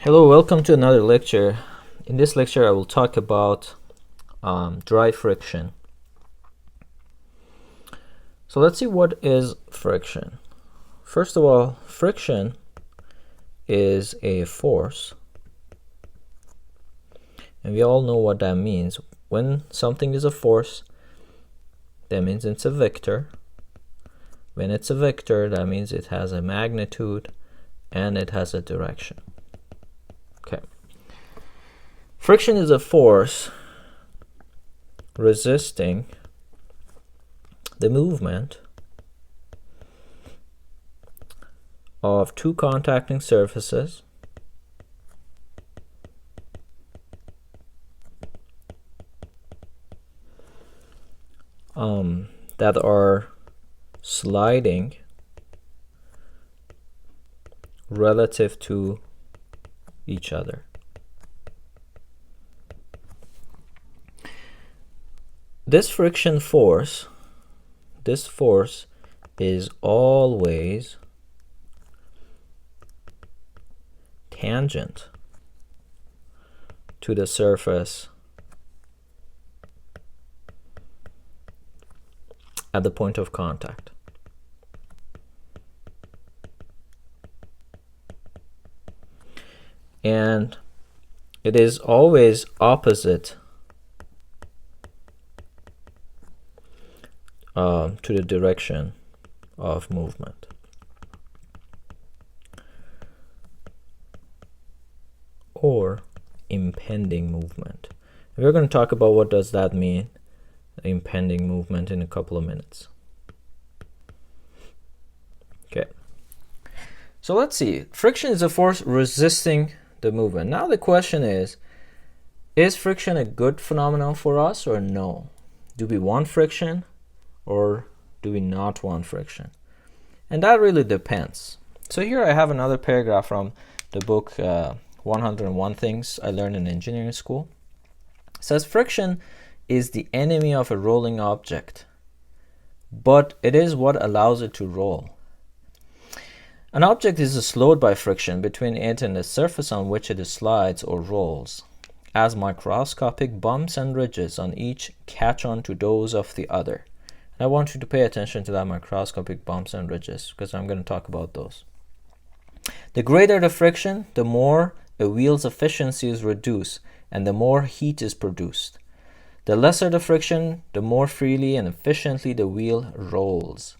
Hello, welcome to another lecture. In this lecture I will talk about dry friction. So let's see what is friction. First of all, friction is a force, and we all know what that means. When something is a force, that means it's a vector. When it's a vector, that means it has a magnitude and it has a direction. Okay. Friction is a force resisting the movement of two contacting surfaces that are sliding relative to each other. This friction force, this force is always tangent to the surface at the point of contact. And it is always opposite to the direction of movement. Or impending movement. We're going to talk about what does that mean, impending movement, in a couple of minutes. Okay. So let's see. Friction is a force resisting the movement. Now the question is friction a good phenomenon for us or no? Do we want friction or do we not want friction? And that really depends. So here I have another paragraph from the book 101 Things I Learned in Engineering School. It says friction is the enemy of a rolling object, but it is what allows it to roll. An object is slowed by friction between it and the surface on which it slides or rolls, as microscopic bumps and ridges on each catch on to those of the other. And I want you to pay attention to that microscopic bumps and ridges, because I'm going to talk about those. The greater the friction, the more a wheel's efficiency is reduced and the more heat is produced. The lesser the friction, the more freely and efficiently the wheel rolls.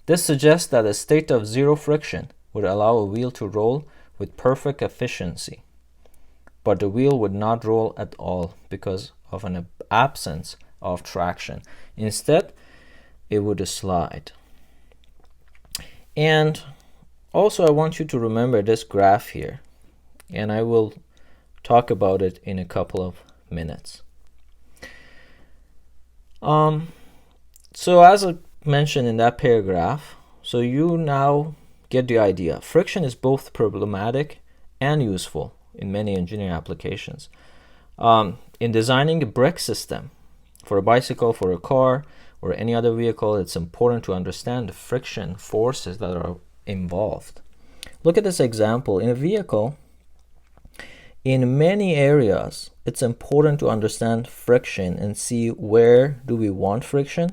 This suggests that a state of zero friction would allow a wheel to roll with perfect efficiency, but the wheel would not roll at all because of an absence of traction. Instead, it would slide. And also I want you to remember this graph here, and I will talk about it in a couple of minutes. So as I mentioned in that paragraph, so you now get the idea. Friction is both problematic and useful in many engineering applications. In designing a brake system for a bicycle, for a car, or any other vehicle, it's important to understand the friction forces that are involved. Look at this example. In a vehicle, in many areas, it's important to understand friction and see where do we want friction,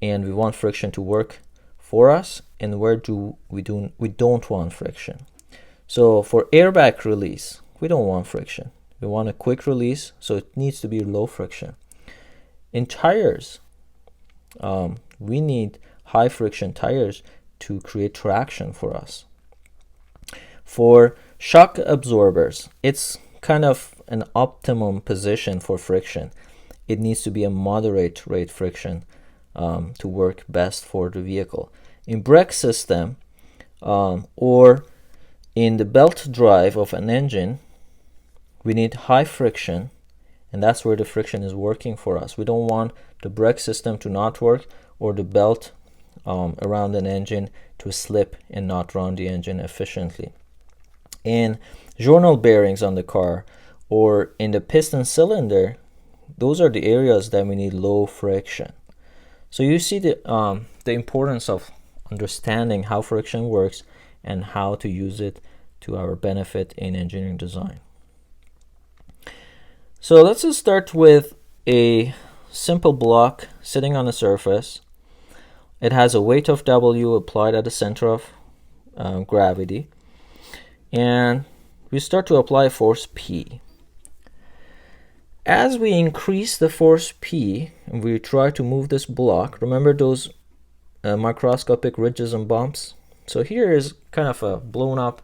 and we want friction to work for us, and where we don't want friction. So for airbag release, we don't want friction. We want a quick release, so it needs to be low friction. In tires, we need high friction tires to create traction for us. For shock absorbers, it's kind of an optimum position for friction. It needs to be a moderate rate friction to work best for the vehicle. In brake system or in the belt drive of an engine, we need high friction, and that's where the friction is working for us. We don't want the brake system to not work or the belt around an engine to slip and not run the engine efficiently. In journal bearings on the car or in the piston cylinder, those are the areas that we need low friction. So you see the importance of understanding how friction works and how to use it to our benefit in engineering design. So let's just start with a simple block sitting on a surface. It has a weight of W applied at the center of gravity, and we start to apply force P. As we increase the force P and we try to move this block, remember those microscopic ridges and bumps? So here is kind of a blown up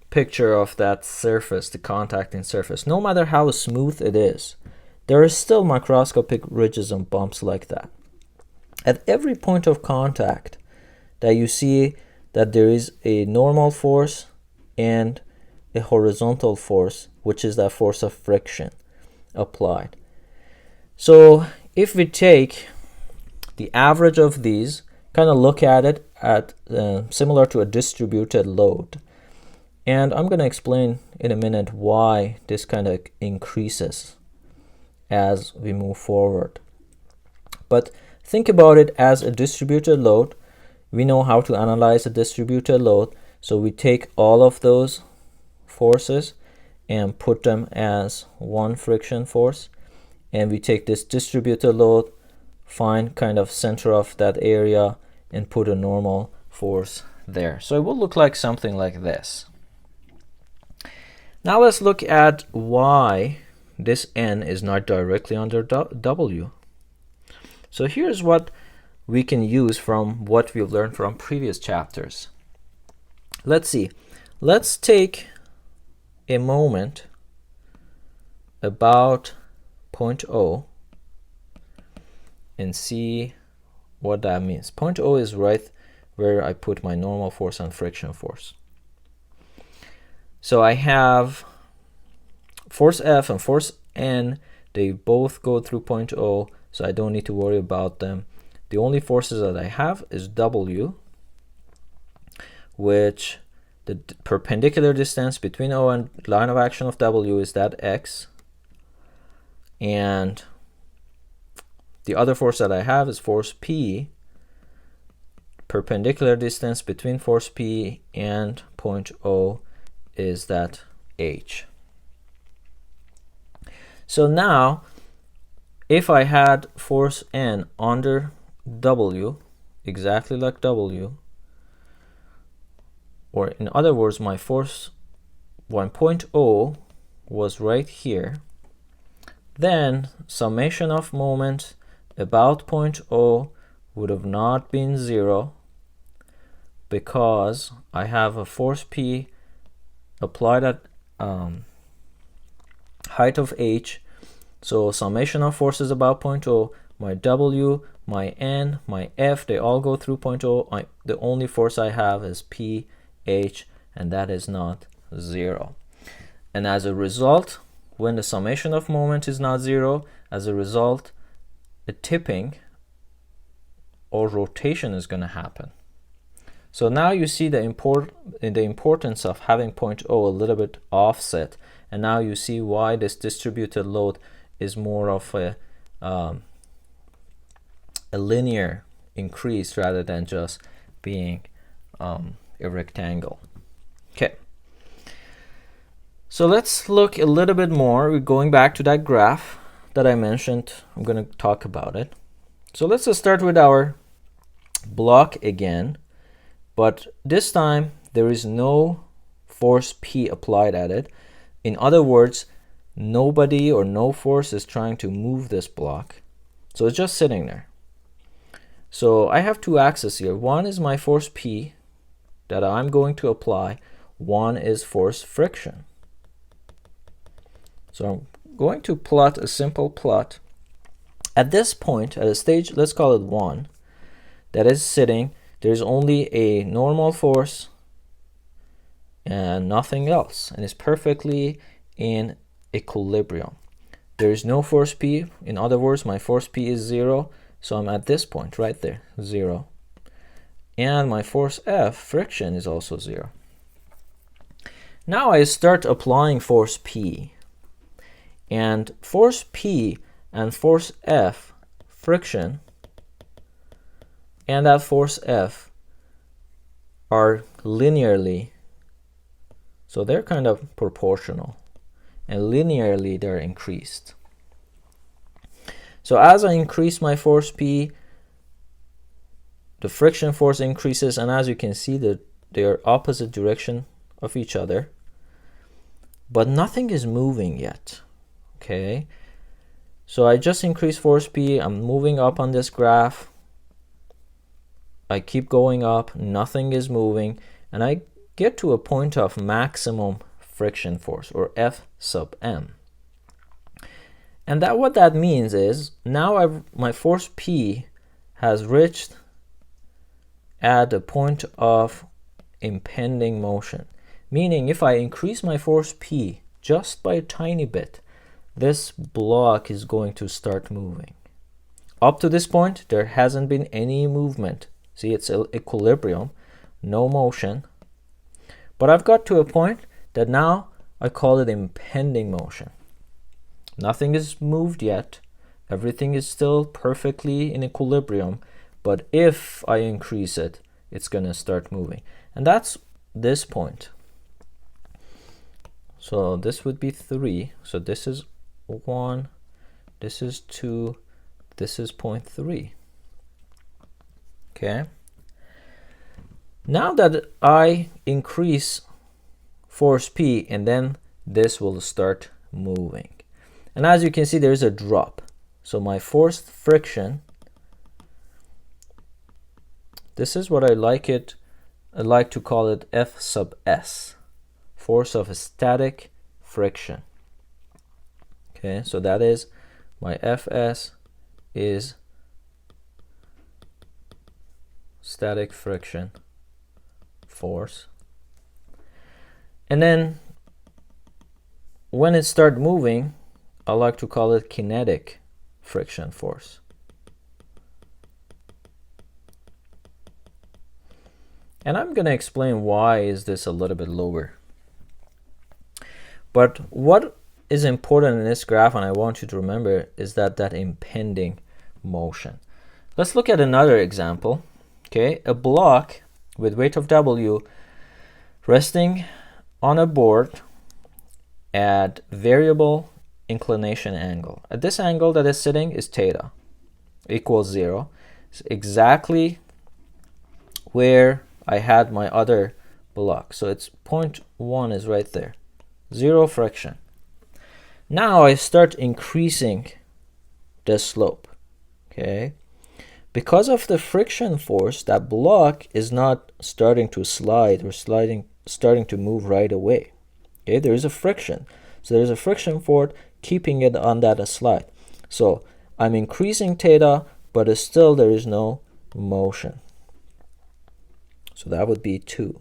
picture of that surface, the contacting surface. No matter how smooth it is, there is still microscopic ridges and bumps like that. At every point of contact that you see that there is a normal force and a horizontal force, which is that force of friction applied. So if we take the average of these, kind of look at it at similar to a distributed load. And I'm going to explain in a minute why this kind of increases as we move forward. But think about it as a distributed load. We know how to analyze a distributed load. So we take all of those forces and put them as one friction force. And we take this distributed load, find kind of center of that area, and put a normal force there. So it will look like something like this. Now let's look at why this N is not directly under W. So here's what we can use from what we've learned from previous chapters. Let's see. Let's take a moment about point O and see what that means. Point O is right where I put my normal force and friction force. So I have force F and force N. They both go through point O, so I don't need to worry about them. The only forces that I have is W, which the perpendicular distance between O and line of action of W is that X. And the other force that I have is force P. Perpendicular distance between force P and point O is that H. So now, if I had force N under W, exactly like W, or in other words, my force, when point O was right here, then summation of moment about point O would have not been 0, because I have a force P applied at height of H. So summation of forces about point O, my W, my N, my F, they all go through point O. The only force I have is P, H, and that is not 0. And as a result, when the summation of moment is not 0, as a result, a tipping or rotation is going to happen. So now you see the importance of having point O a little bit offset, and now you see why this distributed load is more of a linear increase rather than just being a rectangle. Okay. So let's look a little bit more. We're going back to that graph that I mentioned. I'm going to talk about it. So let's just start with our block again. But this time, there is no force P applied at it. In other words, nobody or no force is trying to move this block. So it's just sitting there. So I have two axes here. One is my force P that I'm going to apply. One is force friction. So I'm going to plot a simple plot. At this point, at a stage, let's call it 1, that is sitting, there's only a normal force and nothing else, and it's perfectly in equilibrium. There is no force P. In other words, my force P is 0, so I'm at this point right there, 0. And my force F, friction, is also 0. Now I start applying force P. And force P and force F, friction, and that force F are linearly So they're kind of proportional, and linearly they're increased. So as I increase my force P, the friction force increases, and as you can see, they're opposite direction of each other, but nothing is moving yet. Okay, so I just increased force P, I'm moving up on this graph, I keep going up, nothing is moving, and I get to a point of maximum friction force, or F sub m. And what that means is now my force P has reached at a point of impending motion. Meaning if I increase my force P just by a tiny bit, this block is going to start moving. Up to this point, there hasn't been any movement. See, it's equilibrium, no motion. But I've got to a point that now I call it impending motion. Nothing is moved yet. Everything is still perfectly in equilibrium. But if I increase it, it's going to start moving. And that's this point. So this would be 3. So this is 1, this is 2, this is 0.3. Okay. Now that I increase force P, and then this will start moving. And as you can see, there's a drop. So my forced friction, this is what I like to call it F sub S, force of static friction. Okay, so that is my Fs is static friction force. And then when it starts moving, I like to call it kinetic friction force. And I'm going to explain why is this a little bit lower. But what is important in this graph, and I want you to remember, is that impending motion. Let's look at another example. Okay, a block with weight of W resting on a board at variable inclination angle. At this angle that is sitting is theta equals 0. It's exactly where I had my other block. So it's 0.1 is right there. 0 friction. Now I start increasing the slope. Okay. Because of the friction force, that block is not starting to slide or starting to move right away. Okay, there is a friction. So there's a friction force keeping it on that slide. So I'm increasing theta, but still there is no motion. So that would be 2.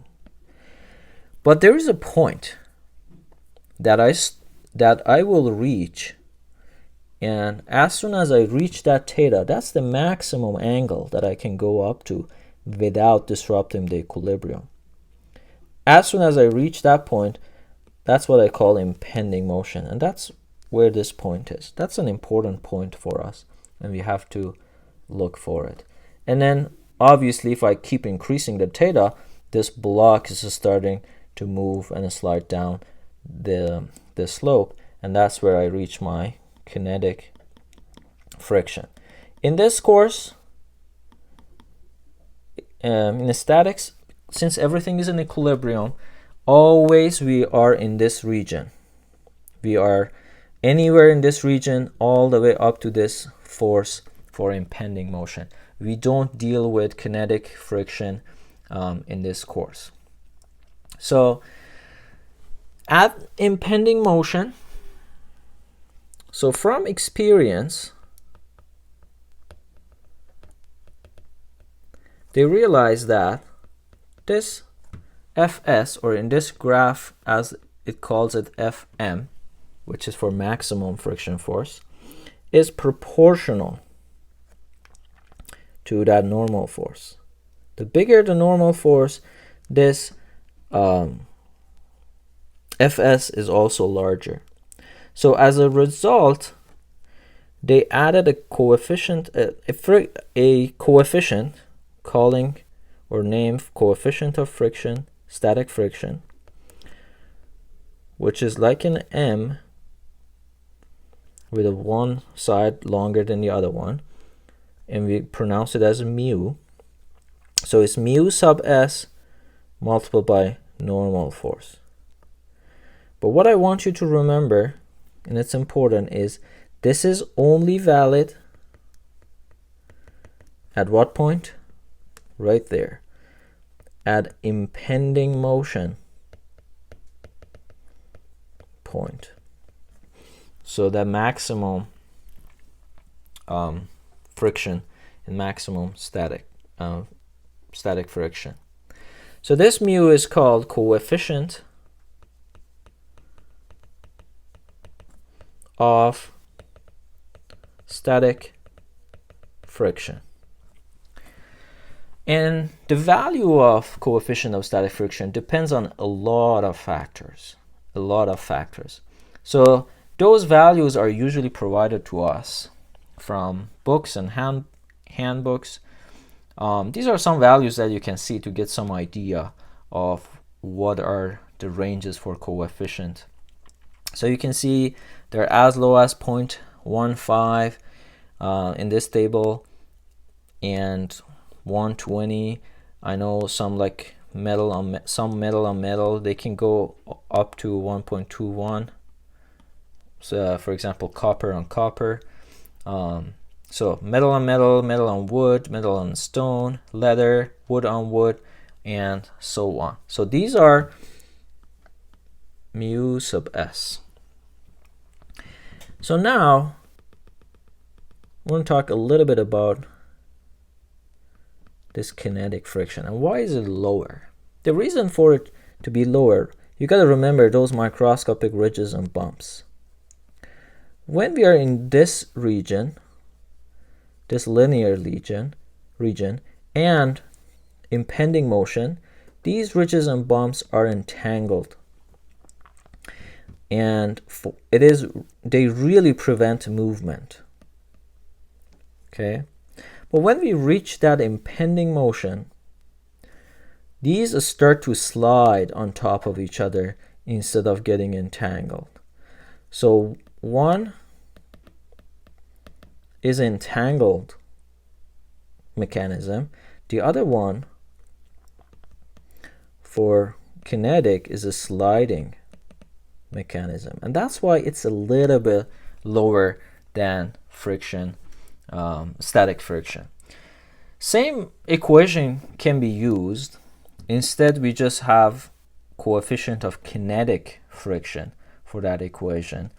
But there is a point that I will reach, and as soon as I reach that theta, that's the maximum angle that I can go up to without disrupting the equilibrium. As soon as I reach that point, that's what I call impending motion, and that's where this point is. That's an important point for us, and we have to look for it. And then obviously if I keep increasing the theta, this block is starting to move and slide down the slope, and that's where I reach my kinetic friction. In this course, in statics, since everything is in equilibrium, always we are in this region. We are anywhere in this region all the way up to this force for impending motion. We don't deal with kinetic friction in this course. So at impending motion, so from experience, they realize that this Fs, or in this graph as it calls it Fm, which is for maximum friction force, is proportional to that normal force. The bigger the normal force, this Fs is also larger. So as a result, they added a coefficient, a coefficient calling or named coefficient of friction, static friction, which is like an M with a one side longer than the other one, and we pronounce it as mu. So it's mu sub s multiplied by normal force. But what I want you to remember, and it's important, is this is only valid at what point? Right there. At impending motion point. So the maximum friction and maximum static friction. So this mu is called coefficient of static friction. And the value of coefficient of static friction depends on a lot of factors. So those values are usually provided to us from books and handbooks. These are some values that you can see to get some idea of what are the ranges for coefficient. So you can see they're as low as 0.15 in this table, and 120. I know some like metal on metal, they can go up to 1.21. So for example, copper on copper. So metal on metal, metal on wood, metal on stone, leather, wood on wood, and so on. So these are mu sub s. So now I want to talk a little bit about this kinetic friction and why is it lower. The reason for it to be lower, you got to remember those microscopic ridges and bumps. When we are in this region, this linear region, and impending motion, these ridges and bumps are entangled, and they really prevent movement. Okay, but when we reach that impending motion, these start to slide on top of each other instead of getting entangled. So one is entangled mechanism. The other one for kinetic is a sliding mechanism, and that's why it's a little bit lower than friction, static friction. Same equation can be used. Instead, we just have coefficient of kinetic friction for that equation,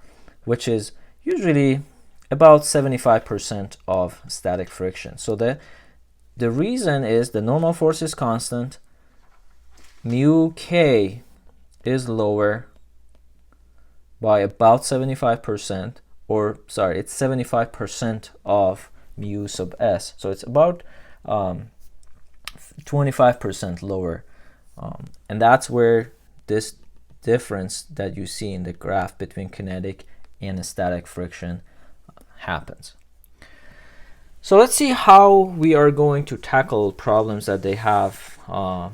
which is usually about 75% of static friction. So the reason is the normal force is constant, mu k is lower by about 75%, or sorry, it's 75% of mu sub s. So it's about 25% lower. And that's where this difference that you see in the graph between kinetic and static friction happens. So let's see how we are going to tackle problems that they have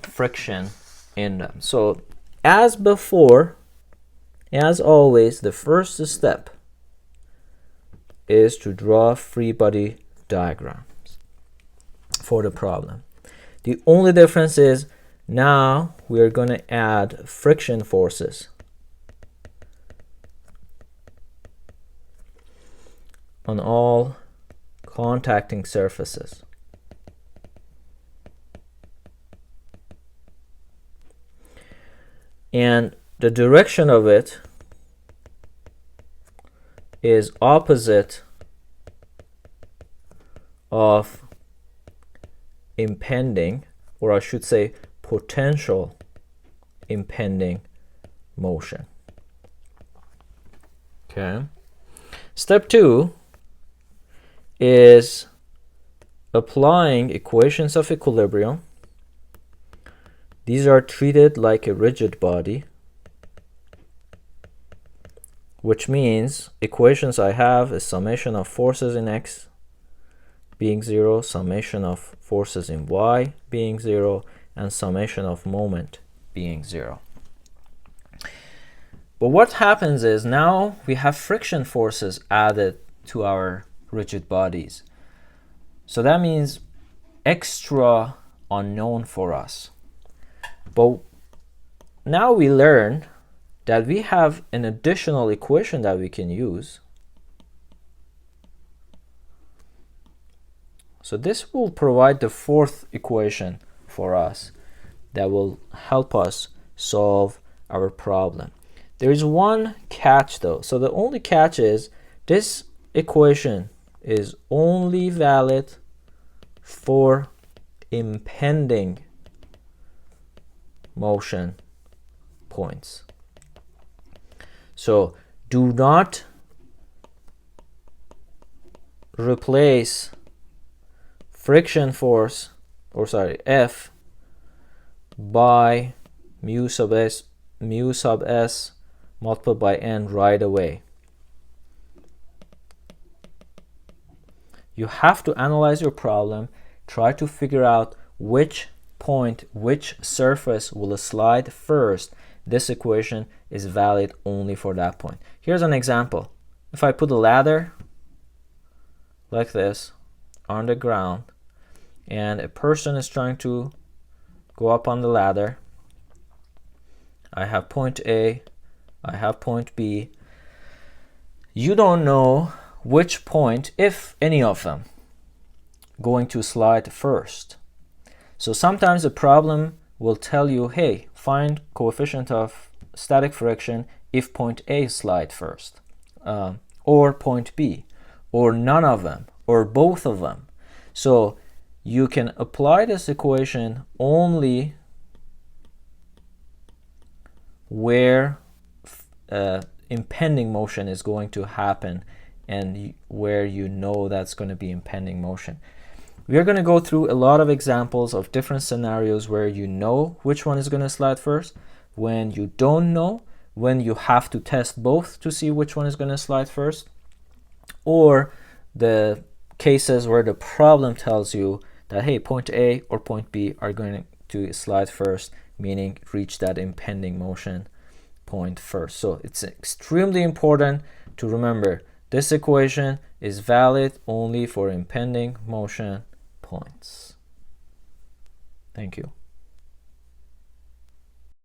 friction in them. So as before, as always, the first step is to draw free body diagrams for the problem. The only difference is now we are going to add friction forces on all contacting surfaces. And the direction of it is opposite of impending, or I should say potential impending motion. Okay. Step 2 is applying equations of equilibrium. These are treated like a rigid body, which means equations I have is summation of forces in x being 0, summation of forces in y being 0, and summation of moment being 0. But what happens is now we have friction forces added to our rigid bodies. So that means extra unknown for us. But now we learn that we have an additional equation that we can use. So this will provide the fourth equation for us that will help us solve our problem. There is one catch though. So the only catch is this equation is only valid for impending motion points. So do not replace friction force, or sorry, F by mu sub s multiplied by n right away. You have to analyze your problem, try to figure out which point, which surface will slide first. This equation is valid only for that point. Here's an example. If I put a ladder like this on the ground and a person is trying to go up on the ladder, I have point A, I have point B. You don't know which point, if any of them, going to slide first. So sometimes the problem will tell you, hey, find coefficient of static friction if point A slide first, or point B, or none of them, or both of them. So you can apply this equation only where impending motion is going to happen and where you know that's going to be impending motion. We are going to go through a lot of examples of different scenarios where you know which one is going to slide first, when you don't know, when you have to test both to see which one is going to slide first, or the cases where the problem tells you that, hey, point A or point B are going to slide first, meaning reach that impending motion point first. So it's extremely important to remember this equation is valid only for impending motion points. Thank you.